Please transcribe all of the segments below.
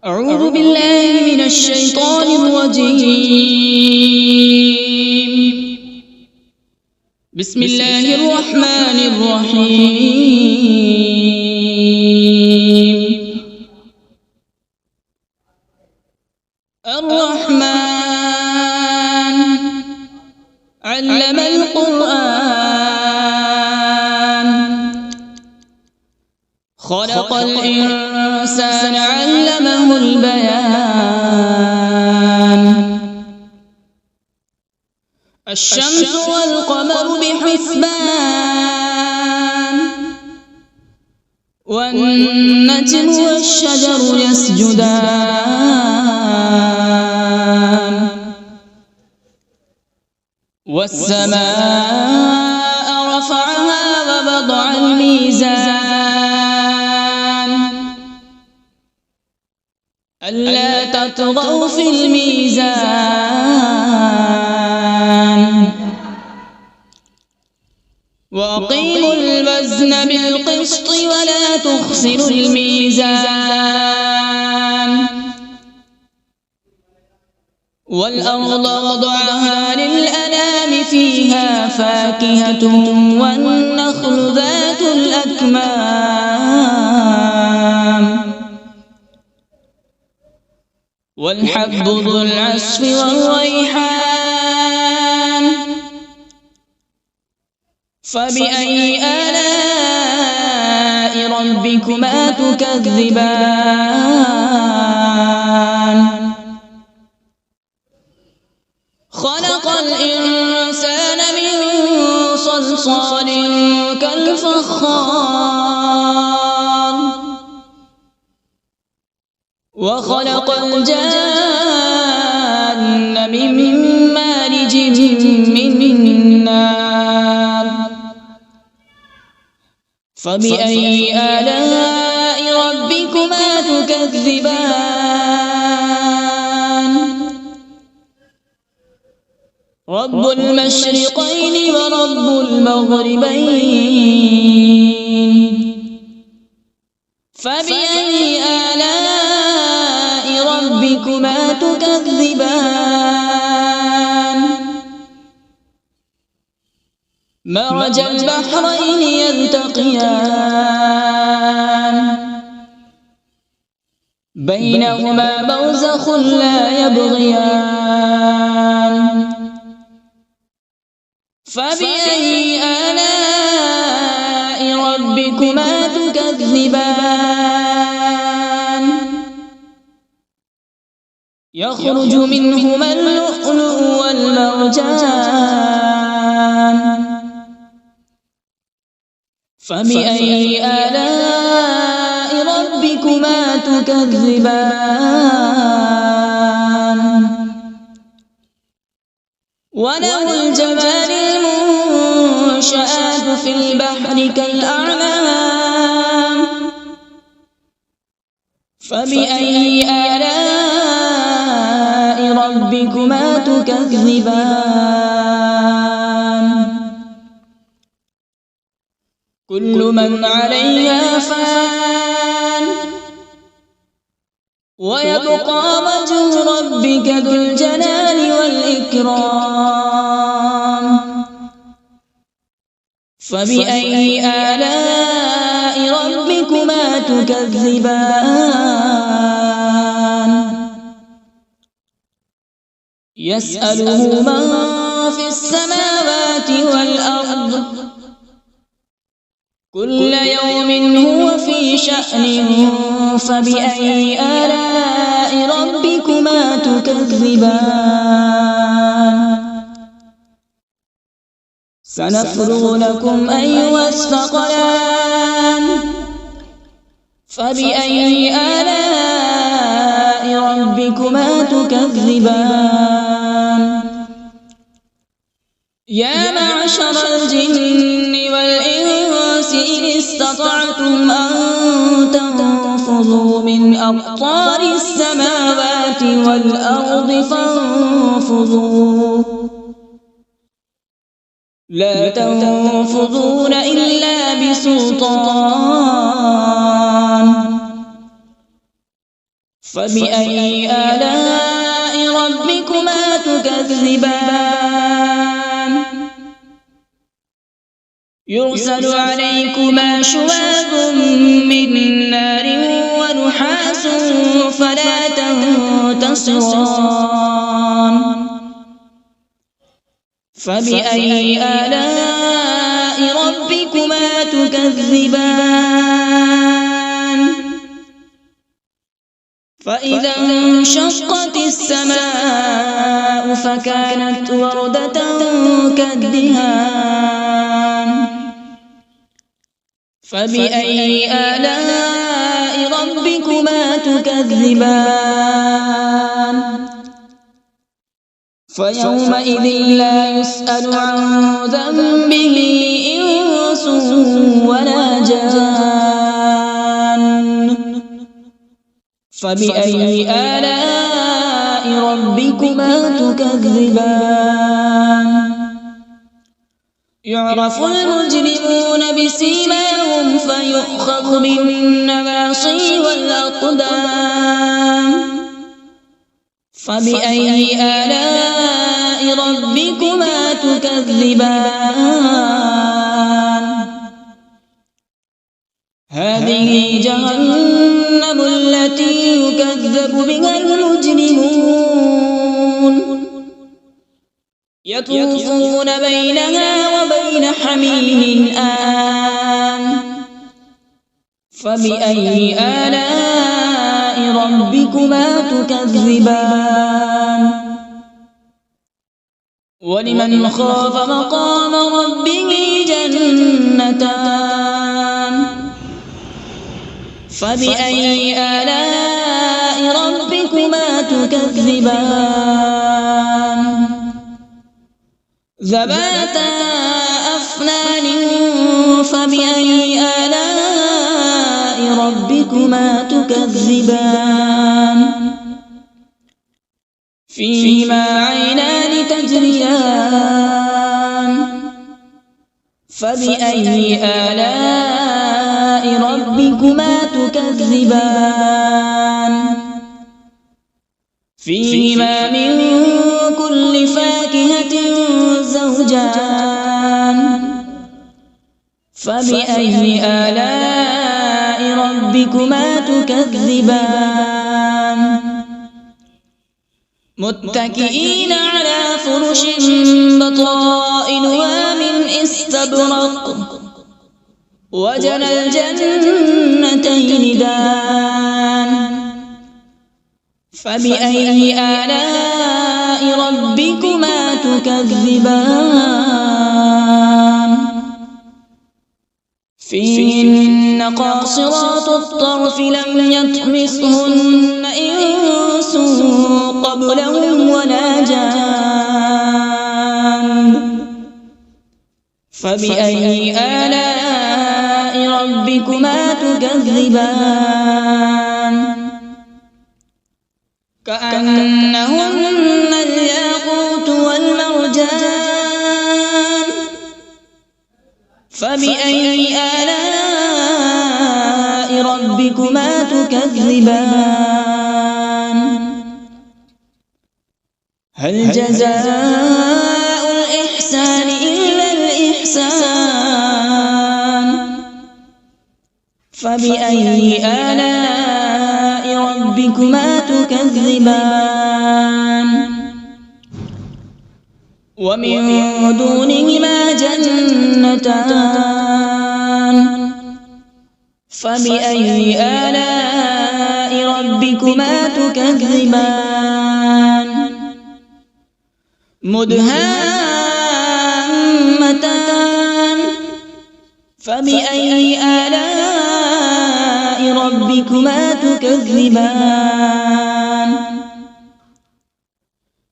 أعوذ بالله من الشيطان الرجيم. بسم الله الرحمن الرحيم. الرحمن علم القرآن، خلق الإنسان علمه البيان. الشمس والقمر بحسبان، والنجم والشجر يسجدان. والسماء رفعها ووضع الميزان، ألا تطغوا في الميزان. وأقيموا الوزن بالقسط ولا تخسروا الميزان. والأرض وضعها للأنام، فيها فاكهة والنخل ذات الأكمام، والحب ذو العصف والريحان. فبأي آلاء ربكما تكذبان؟ خلق الإنسان من صلصال كالفخار، وخلق الجان من مارج من نار. فبأي آلاء ربكما تكذبان؟ رب المشرقين ورب المغربين. فبأي آلاء ربكما تكذبان؟ مرج البحرين يلتقيان، بينهما برزخ لا يبغيان. فبأي آلاء ربكما تكذبان؟ يخرج منهما اللؤلؤ والمرجان. فبأي آلاء ربكما تكذبان؟ وله الجوار المنشآت في البحر كالأعلام. فبأي آلاء ربكما تكذبان؟ كل من عليها فان، ويبقى وجه ربك ذو الجلال والإكرام. فبأي آلاء ربكما تكذبان؟ يسأله من في السماوات والأرض، كل يوم هو في شأن. فبأي آلاء ربكما تكذبان؟ سنفرغ لكم أيها الثقلان. فبأي آلاء ربكما تكذبان؟ يا معشر الجن والإنس إن استطعتم أن تنفذوا من أقطار السماوات والأرض فانفذوا، لا تنفذون إلا بسلطان. فبأي آلاء ربكما تكذبان يرسل عليكما شواظ من نار ونحاس فلا تنتصران فبأي آلاء ربكما تكذبان فإذا انشقت السماء فكانت وردة كالدهان فبأي آلاء ربكما تكذبان فيومئذ لا يسأل عن ذنبه إنس ولا جان فبأي آلاء ربكما تكذبان يعرف المجرمون بسيماهم فيؤخذ بالنواصي والأقدام فبأي آلاء ربكما تكذبان هذه جهنم التي يكذب بها المجرمون يطوفون بينها وبين حميم آن فبأي آلاء ربكما تكذبان ولمن خاف مقام ربه جنتان فبأي آلاء ربكما تكذبان ذواتا أفنان فبأي آلاء ربكما تكذبان فيهما عينان تجريان فبأي آلاء ربكما تكذبان فيهما من كل فاكهة زوجان فبأي آلاء ربكما تكذبان متكئين على فرش بطائنها من استبرق وجنى الجنتين دان فبأي آلاء ربكما تكذبان فيهن قاصرات الطرف لم يطمثهن إنس قبلهم ولا جان فبأي آلاء ربكما تكذبان كأنهن الياقوت والمرجان فبأي آلاء ربكما تكذبان هل جزاء الإحسان إلا الإحسان فبأي آلاء ربكما تكذبان ومن دونهما جنتان فبأي آلاء ربكما تكذبان مدهامتان فبأي آلاء ربكما تكذبان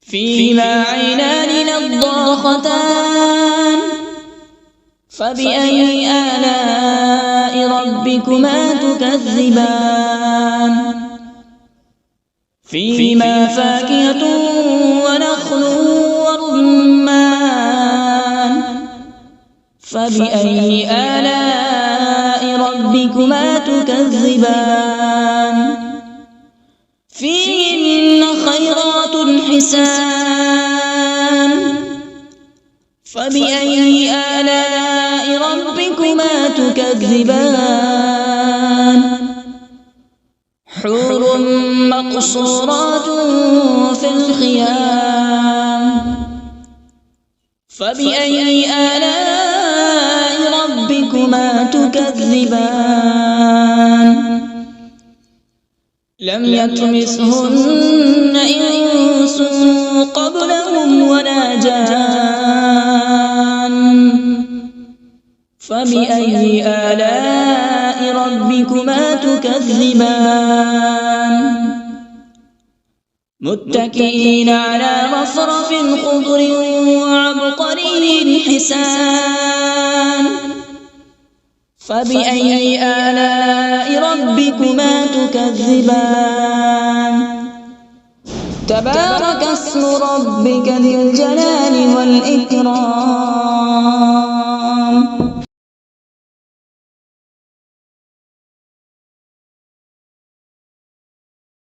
فيهما عينان نضاختان فبأي آلاء ربكما تكذبان فيهما فاكهة ونخل ورمان فبأي آلاء ربكما تكذبان حسان فبأي آلاء ربكما تكذبان حور مقصورات في الخيام فبأي آلاء ربكما تكذبان لم يطمثهن إنس قبلهم ولا جان فبأي آلاء ربكما تكذبان متكئين على رفرف خضر وعبقري حسان فبأي آلاء ربكما تكذبان تبارك اسم ربك ذي الجلال والإكرام